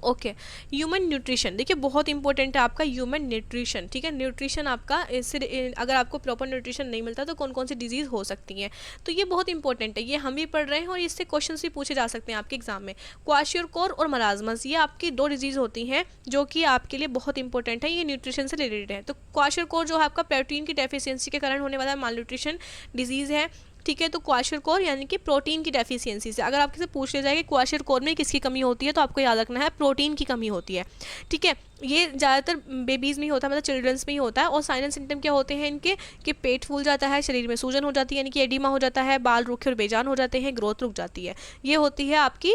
ओके, ह्यूमन न्यूट्रिशन देखिए बहुत इंपॉर्टेंट है आपका ह्यूमन न्यूट्रिशन। ठीक है, न्यूट्रिशन आपका इससे अगर आपको प्रॉपर न्यूट्रिशन नहीं मिलता तो कौन कौन सी डिजीज़ हो सकती हैं, तो ये बहुत इंपॉर्टेंट है, ये हम भी पढ़ रहे हैं और इससे क्वेश्चन भी पूछे जा सकते हैं आपके एग्जाम में। क्वाशियोरकोर और मराजमस, ये आपकी 2 डिजीज़ होती हैं जो कि आपके लिए बहुत इंपॉर्टेंट है, ये न्यूट्रिशन से रिलेटेड है। तो क्वाशियोरकोर जो है आपका प्रोटीन की डेफिशिएंसी के कारण होने वाला माल न्यूट्रिशन डिजीज़ है। ठीक है, तो क्वाशियोरकोर यानी कि प्रोटीन की डेफिशिएंसी से, अगर आपसे पूछ लिया जाए कि क्वाशियोरकोर में किसकी कमी होती है तो आपको याद रखना है प्रोटीन की कमी होती है। ठीक है, ये ज़्यादातर बेबीज़ में ही होता है, मतलब चिल्ड्रंस में ही होता है। और साइलेंट सिम्टम क्या होते हैं इनके कि पेट फूल जाता है, शरीर में सूजन हो जाती है यानी कि एडिमा हो जाता है, बाल रूखे और बेजान हो जाते हैं, ग्रोथ रुक जाती है, ये होती है आपकी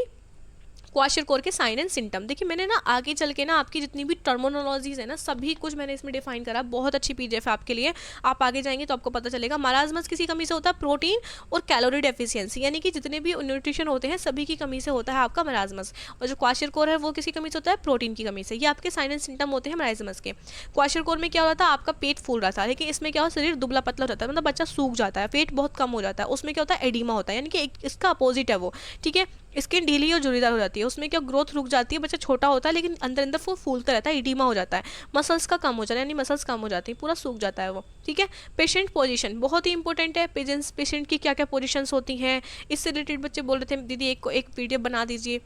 क्वाशियोरकोर के साइन एंड सिम्टम। देखिए मैंने ना आगे चल के ना आपकी जितनी भी टर्मिनोलॉजीज है ना सभी कुछ मैंने इसमें डिफाइन करा, बहुत अच्छी पीडीएफ है आपके लिए, आप आगे जाएंगे तो आपको पता चलेगा। मराजमस किसी कमी से होता है प्रोटीन और कैलोरी डेफिशिएंसी, यानी कि जितने भी न्यूट्रिशन होते हैं सभी की कमी से होता है आपका मराजमस। और जो क्वाशियोरकोर है वो किसी कमी से होता है प्रोटीन की कमी से। ये आपके साइन एंड सिम्टम होते हैं मराजमस के। क्वाशियोरकोर में क्या हो रहा था, आपका पेट फूल रहा था, लेकिन इसमें क्या हो शरीर दुबला पतला हो जाता है, मतलब बच्चा सूख जाता है, पेट बहुत कम हो जाता है। उसमें क्या होता है एडिमा होता है, यानी कि इसका अपोजिट है वो। ठीक है, स्किन ढीली और झुर्रीदार हो जाती है, उसमें क्या ग्रोथ रुक जाती है, बच्चा छोटा होता है लेकिन अंदर अंदर वो फूलता रहता है, इडीमा हो जाता है, मसल्स का कम हो जाता है, यानी मसल्स कम हो जाती है, पूरा सूख जाता है वो। ठीक है, पेशेंट पोजीशन बहुत ही इंपॉर्टेंट है, पेशेंट की क्या क्या पोजीशंस होती हैं, इससे रिलेटेड बच्चे बोल रहे थे दीदी एक वीडियो बना दीजिए।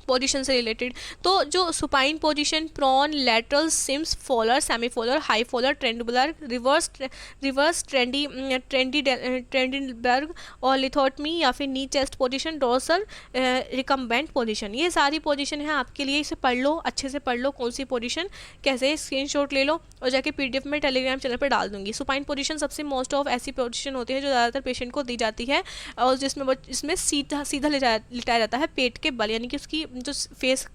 पोजीशन से रिलेटेड। तो जो supine position, prone, lateral, Sims, Fowler, semi Fowler, high Fowler, Trendelenburg, reverse Trendelenburg और लिथोटमी या फिर knee chest position, dorsal recumbent position, ये सारी पोजीशन है आपके लिए। इसे पढ़ लो, अच्छे से पढ़ लो कौन सी पोजीशन कैसे, स्क्रीनशॉट ले लो और जाके पीडीएफ में टेलीग्राम चैनल पर डाल दूंगी। सुपाइन पोजीशन सबसे मोस्ट ऑफ ऐसी पोजीशन होती है जो ज़्यादातर पेशेंट को दी जाती है और जिसमें सीधा लिटाया जाता है पेट के बल, यानी कि उसकी जो फेस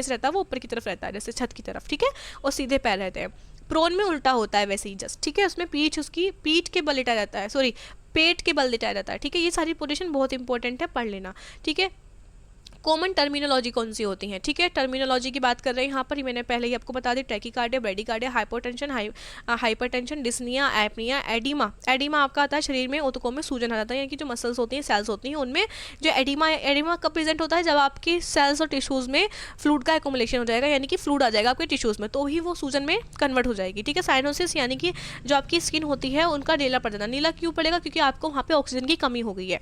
रहता है वो ऊपर की तरफ रहता है जैसे छत की तरफ, ठीक है, और सीधे पैर रहते हैं। प्रोन में उल्टा होता है वैसे ही जस्ट, ठीक है, उसमें उसकी पीठ के बल लिटाया जाता है, सॉरी पेट के बल लिटाया जाता है, ठीक है। ये सारी पोजीशन बहुत इंपॉर्टेंट है, पढ़ लेना, ठीक है। कॉमन टर्मिनोलॉजी कौन सी होती है, ठीक है, टर्मिनोलॉजी की बात कर रहे हैं यहाँ पर। मैंने पहले ही आपको बता दी, tachycardia, bradycardia, hypotension, hypertension, dyspnoea, apnoea, oedema. Oedema आपका आता है शरीर में ऊतकों में सूजन आ जाता है, यानी कि जो मसल्स होती हैं, सेल्स होती हैं, उनमें जो एडिमा कब प्रेजेंट होता है, जब आपकी सेल्स और टिश्यूज़ में फ्लूइड का एक्युमुलेशन हो जाएगा, यानी कि फ्लूइड आ जाएगा आपके टिश्यूज़ में, तो ही वो सूजन में कन्वर्ट हो जाएगी, ठीक है। साइनोसिस यानी कि जो आपकी स्किन होती है उनका नीला पड़ जाता है। नीला क्यों पड़ेगा, क्योंकि आपको वहाँ पे ऑक्सीजन की कमी हो गई है।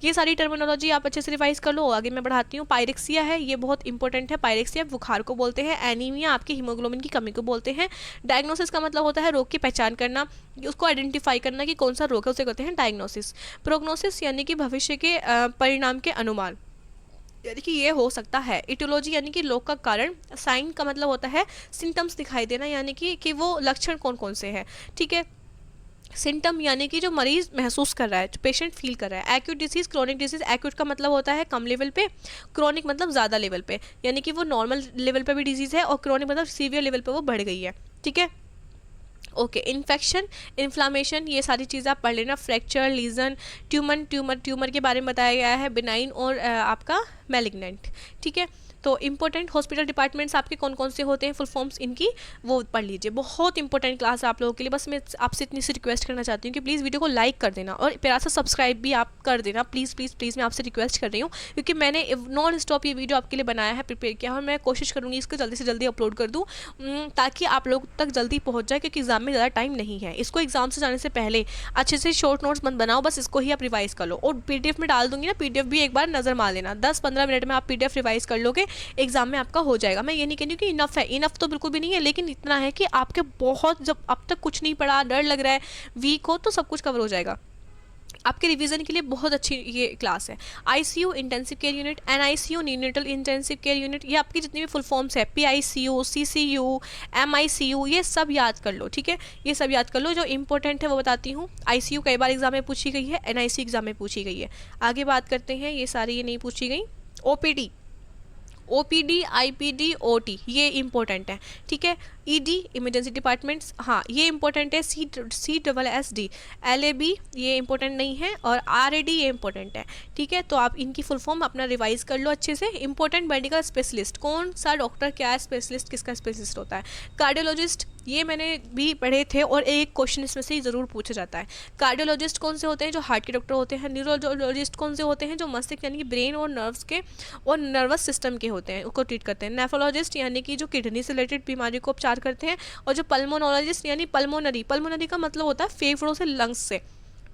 ये सारी टर्मिनोलॉजी आप अच्छे से रिवाइज कर लो, आगे मैं बढ़ाती हूँ। पायरेक्सिया है, ये बहुत इंपॉर्टेंट है। पायरेक्सिया बुखार को बोलते हैं। एनीमिया आपकी हीमोग्लोबिन की कमी को बोलते हैं। डायग्नोसिस का मतलब होता है रोग की पहचान करना, उसको आइडेंटिफाई करना कि कौन सा रोग है, उसे कहते हैं डायग्नोसिस। प्रोग्नोसिस यानी कि भविष्य के परिणाम के अनुमान, यानी कि ये हो सकता है। इटियोलॉजी यानी कि रोग का कारण। साइन का मतलब होता है सिम्टम्स दिखाई देना, यानी कि वो लक्षण कौन कौन से हैं, ठीक है। सिम्टम यानी कि जो मरीज महसूस कर रहा है, जो पेशेंट फील कर रहा है। Acute disease, chronic disease. Acute का मतलब होता है कम लेवल पे, क्रोनिक मतलब ज़्यादा लेवल पे, यानी कि वो नॉर्मल लेवल पे भी डिजीज़ है, और क्रोनिक मतलब सीवियर लेवल पे वो बढ़ गई है, ठीक है। ओके, इन्फेक्शन, इन्फ्लामेशन, ये सारी चीज़ें आप पढ़ लेना। फ्रैक्चर, लीजन, ट्यूमर के बारे में बताया गया है, बिनाइन और आपका मैलिग्नेंट, ठीक है। तो इंपॉर्टेंट हॉस्पिटल डिपार्टमेंट्स आपके कौन कौन से होते हैं, फुल फॉर्म्स इनकी वो पढ़ लीजिए। बहुत इंपॉर्टेंट क्लास है आप लोगों के लिए। बस मैं आपसे इतनी सी रिक्वेस्ट करना चाहती हूँ कि प्लीज़ वीडियो को लाइक कर देना और प्यार से सब्सक्राइब भी आप कर देना, प्लीज़ प्लीज़ प्लीज़, मैं आपसे रिक्वेस्ट कर रही हूँ, क्योंकि मैंने नॉन स्टॉप ये वीडियो आपके लिए बनाया है, प्रिपेयर किया, और मैं कोशिश करूँगी इसको जल्दी से जल्दी अपलोड कर दूँ ताकि आप लोग तक जल्दी पहुँच जाए, क्योंकि एग्जाम में ज़्यादा टाइम नहीं है। इसको एग्जाम से जाने से पहले अच्छे से शॉर्ट नोट्स मत बनाओ, बस इसको ही आप रिवाइज कर लो, और पीडीएफ में डाल दूंगी ना, पीडीएफ भी एक बार नज़र मार लेना। 10-15 मिनट में आप पीडीएफ रिवाइज कर लोगे, एग्जाम में आपका हो जाएगा। मैं ये नहीं कहती कि इनफ है, इनफ तो बिल्कुल भी नहीं है, लेकिन इतना है कि आपके बहुत, जब अब तक कुछ नहीं पढ़ा, डर लग रहा है, वीक हो, तो सब कुछ कवर हो जाएगा। आपके रिवीजन के लिए बहुत अच्छी ये क्लास है। ICU intensive care unit, NICU neonatal intensive care unit, ये आपकी जितनी भी फुल फॉर्म्स है, पीआईसीयू, सीसीयू, एमआईसीयू, ये सब याद कर लो, ठीक है, ये सब याद कर लो। जो इंपॉर्टेंट है वो बताती हूँ। आईसीयू कई बार एग्जाम में पूछी गई है, एनआईसी एग्जाम में पूछी गई है। आगे बात करते हैं, ये सारी ये नहीं पूछी गई। ओपीडी, ओपीडी, आईपीडी, ओटी, ये इंपॉर्टेंट है, ठीक है। ईडी इमरजेंसी डिपार्टमेंट्स, हाँ ये इंपॉर्टेंट है। CSSD, LAB ये इंपॉर्टेंट नहीं है, और RAD ये इंपॉर्टेंट है, ठीक है। तो आप इनकी फुल फॉर्म अपना रिवाइज कर लो अच्छे से। इंपॉर्टेंट मेडिकल स्पेशलिस्ट, कौन सा डॉक्टर क्या है स्पेशलिस्ट, किसका स्पेशलिस्ट होता है। कार्डियोलॉजिस्ट, ये मैंने भी पढ़े थे और एक क्वेश्चन इसमें से ही ज़रूर पूछा जाता है। कार्डियोलॉजिस्ट कौन से होते हैं, जो हार्ट के डॉक्टर होते हैं। न्यूरोलॉजिस्ट कौन से होते हैं, जो मस्तिष्क यानी कि ब्रेन और नर्व्स के और नर्वस सिस्टम के होते हैं, उसको ट्रीट करते हैं। नेफ्रोलॉजिस्ट यानी कि जो किडनी से रिलेटेड बीमारी को उपचार करते हैं। और जो पल्मोनोलॉजिस्ट यानी पल्मोनरी का मतलब होता है फेफड़ों से, लंग्स से,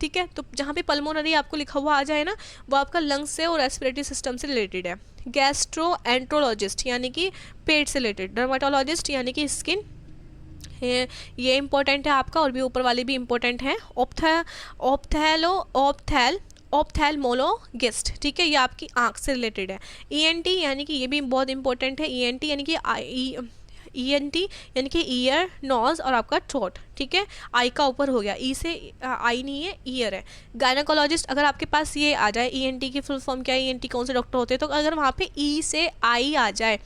ठीक है। तो जहाँ पे पल्मोनरी आपको लिखा हुआ आ जाए ना, वो आपका लंग्स से और रेस्पिरेटरी सिस्टम से रिलेटेड है। गैस्ट्रोएंट्रोलॉजिस्ट यानी कि पेट से रिलेटेड। डर्माटोलॉजिस्ट यानी कि स्किन, ये इंपॉर्टेंट है आपका, और भी ऊपर वाले भी इंपॉर्टेंट हैं। ऑप्थेल्मोलॉजिस्ट, ठीक है, ये आपकी आँख से रिलेटेड है। ENT यानी कि ये भी बहुत इंपॉर्टेंट है। ENT यानी कि ENT यानी कि ईयर, नोज और आपका थ्रोट, ठीक है। आई का ऊपर हो गया, ई से आई नहीं है, ईयर है। गायनाकोलॉजिस्ट, अगर आपके पास ये आ जाए, ENT की फुल फॉर्म क्या है, ENT कौन से डॉक्टर होते हैं, तो अगर वहाँ पे ई से आई आ जाए,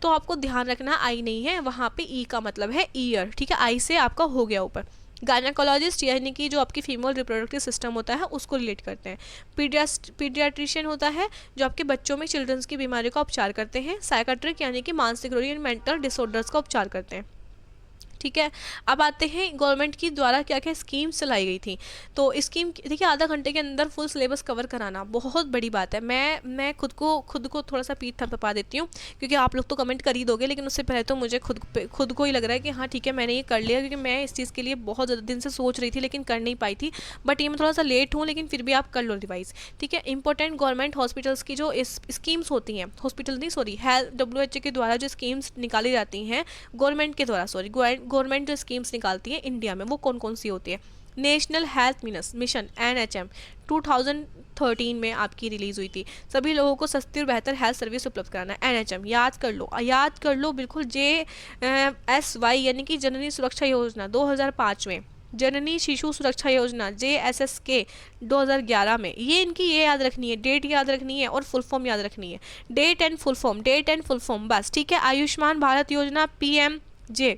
तो आपको ध्यान रखना आई नहीं है, वहाँ पे ई का मतलब है ईयर, ठीक है। आई से आपका हो गया ऊपर। गायनाकोलॉजिस्ट यानी कि जो आपकी फीमेल रिप्रोडक्टिव सिस्टम होता है उसको रिलेट करते हैं। पीडियाट्रिशियन होता है जो आपके बच्चों में चिल्ड्रंस की बीमारियों का उपचार करते हैं। साइकेट्रिक यानी कि मानसिक रोगी, मेंटल डिसऑर्डर्स का उपचार करते हैं, ठीक है। अब आते हैं गवर्नमेंट की द्वारा क्या क्या स्कीम्स चलाई गई थी। तो स्कीम देखिए, आधा घंटे के अंदर फुल सिलेबस कवर कराना बहुत बड़ी बात है। मैं खुद को थोड़ा सा पीठ थपथपा देती हूँ, क्योंकि आप लोग तो कमेंट कर ही दोगे, लेकिन उससे पहले तो मुझे खुद को ही लग रहा है कि हाँ ठीक है, मैंने ये कर लिया, क्योंकि मैं इस चीज़ के लिए बहुत ज़्यादा दिन से सोच रही थी लेकिन कर नहीं पाई थी। बट ये मैं थोड़ा सा लेट हूँ, लेकिन फिर भी आप कर लो रिवाइज, ठीक है। इंपॉर्टेंट गवर्नमेंट हॉस्पिटल्स की जो स्कीम्स होती हैं, हॉस्पिटल नहीं सॉरी, हेल्थ WHO के द्वारा जो स्कीम्स निकाली जाती हैं, गवर्नमेंट के द्वारा सॉरी, गवर्नमेंट जो स्कीम्स निकालती है इंडिया में, वो कौन कौन सी होती है। नेशनल हेल्थ मिशन NHM 2013 में आपकी रिलीज हुई थी। सभी लोगों को सस्ती और बेहतर हेल्थ सर्विस उपलब्ध कराना। NHM याद कर लो बिल्कुल। JSY यानी कि जननी सुरक्षा योजना 2005 में, जननी शिशु सुरक्षा योजना JSSK 2011 में। ये इनकी ये याद रखनी है, डेट याद रखनी है और फुल फॉर्म याद रखनी है। डेट एंड फुल फॉर्म बस, ठीक है। आयुष्मान भारत योजना PMJ,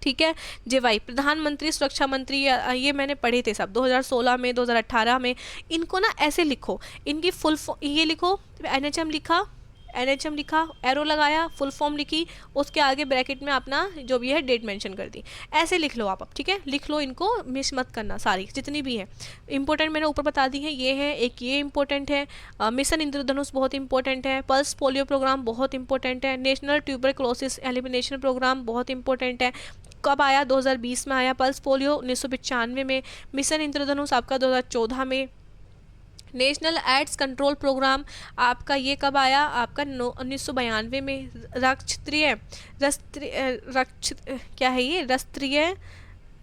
ठीक है। JY प्रधानमंत्री सुरक्षा मंत्री, ये मैंने पढ़े थे सब 2016 में, 2018 में। इनको ना ऐसे लिखो, इनकी फुल ये लिखो, NHM लिखा, एरो लगाया, फुल फॉर्म लिखी, उसके आगे ब्रैकेट में अपना जो भी है डेट मेंशन कर दी। ऐसे लिख लो आप, ठीक है। लिख लो, इनको मिस मत करना, सारी जितनी भी हैं इंपॉर्टेंट मैंने ऊपर बता दी हैं। ये है एक, ये इंपॉर्टेंट है। मिशन इंद्रधनुष बहुत इंपॉर्टेंट है। पल्स पोलियो प्रोग्राम बहुत इंपॉर्टेंट है। नेशनल ट्यूबरक्लोसिस एलिमिनेशन प्रोग्राम बहुत इंपॉर्टेंट है। कब आया? 2020 में आया। पल्स पोलियो 1995 में। मिशन इंद्रधनुष आपका 2014 में। नेशनल एड्स कंट्रोल प्रोग्राम आपका ये कब आया? आपका 1992 में। क्या है ये?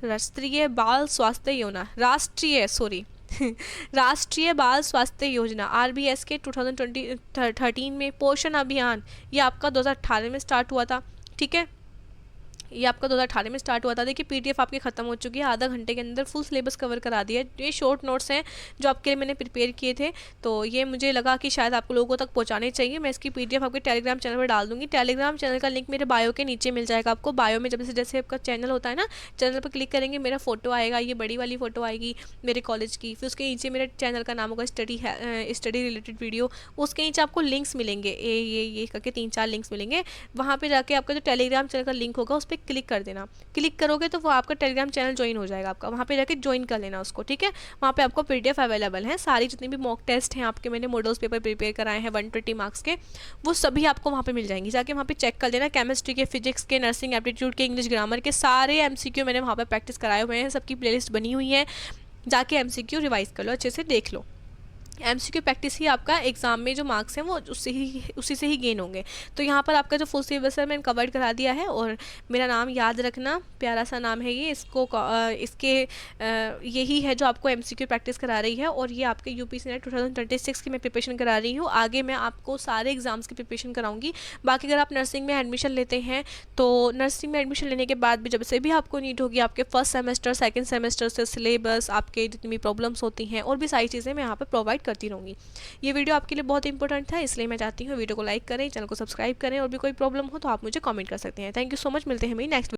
राष्ट्रीय बाल स्वास्थ्य योजना, राष्ट्रीय बाल स्वास्थ्य योजना RBS के 2013 में। पोषण अभियान ये आपका 2018 में स्टार्ट हुआ था, ठीक है। ये आपका 2018 में स्टार्ट हुआ था। देखिए PDF आपकी ख़त्म हो चुकी है, आधा घंटे के अंदर फुल सिलेबस कवर करा दिया है। ये शॉर्ट नोट्स हैं जो आपके लिए मैंने प्रिपेयर किए थे, तो ये मुझे लगा कि शायद आपको लोगों तक पहुंचाने चाहिए। मैं इसकी PDF आपके टेलीग्राम चैनल पर डाल दूंगी। टेलीग्राम चैनल का लिंक मेरे बायो के नीचे मिल जाएगा आपको। बायो में जैसे आपका चैनल होता है ना, चैनल पर क्लिक करेंगे, मेरा फोटो आएगा, ये बड़ी वाली फोटो आएगी मेरे कॉलेज की। फिर उसके नीचे मेरे चैनल का नाम होगा स्टडी रिलेटेड वीडियो। उसके नीचे आपको लिंक्स मिलेंगे, ये करके 3-4 लिंक्स मिलेंगे। वहाँ पर जाके आपका जो टेलीग्राम चैनल का लिंक होगा उस पर क्लिक कर देना। क्लिक करोगे तो वो आपका टेलीग्राम चैनल ज्वाइन हो जाएगा आपका, वहाँ पे जाके ज्वाइन कर लेना उसको, ठीक है। वहाँ पे आपको PDF अवेलेबल है, सारी जितनी भी मॉक टेस्ट हैं आपके, मैंने मॉडल्स पेपर प्रिपेयर कराए हैं 120 मार्क्स के, वो सभी आपको वहाँ पे मिल जाएंगी। जाके वहाँ पे चेक कर लेना। केमिस्ट्री के, फिजिक्स के, नर्सिंग एप्टीट्यूड के, इंग्लिश ग्रामर के सारे MCQ मैंने वहाँ पर प्रैक्टिस कराए हुए हैं। सबकी प्लेलिस्ट बनी हुई है, जाके MCQ रिवाइज कर लो, अच्छे से देख लो। MCQ प्रैक्टिस ही आपका एग्जाम में जो मार्क्स हैं वो उसी से ही गेन होंगे। तो यहाँ पर आपका जो फुल सिलेबस है मैंने कवर करा दिया है। और मेरा नाम याद रखना, प्यारा सा नाम है ये, यही है जो आपको MCQ प्रैक्टिस करा रही है। और ये आपके UPSC NET 2026 की मैं प्रिपरेशन करा रही हूँ। आगे मैं आपको सारे एग्जाम्स की प्रिपरेशन कराऊंगी। बाकी अगर आप नर्सिंग में एडमिशन लेते हैं तो नर्सिंग में एडमिशन लेने के बाद भी जब से भी आपको नीड होगी, आपके फर्स्ट सेमेस्टर सेकेंड सेमेस्टर से सिलेबस, आपके जितनी भी प्रॉब्लम्स होती हैं और भी सारी चीज़ें मैं यहाँ पर प्रोवाइड करती रहूँगी। ये वीडियो आपके लिए बहुत इंपॉर्टेंट था, इसलिए मैं चाहती हूँ वीडियो को लाइक करें, चैनल को सब्सक्राइब करें, और भी कोई प्रॉब्लम हो तो आप मुझे कमेंट कर सकते हैं। थैंक यू सो मच, मिलते हैं मेरी नेक्स्ट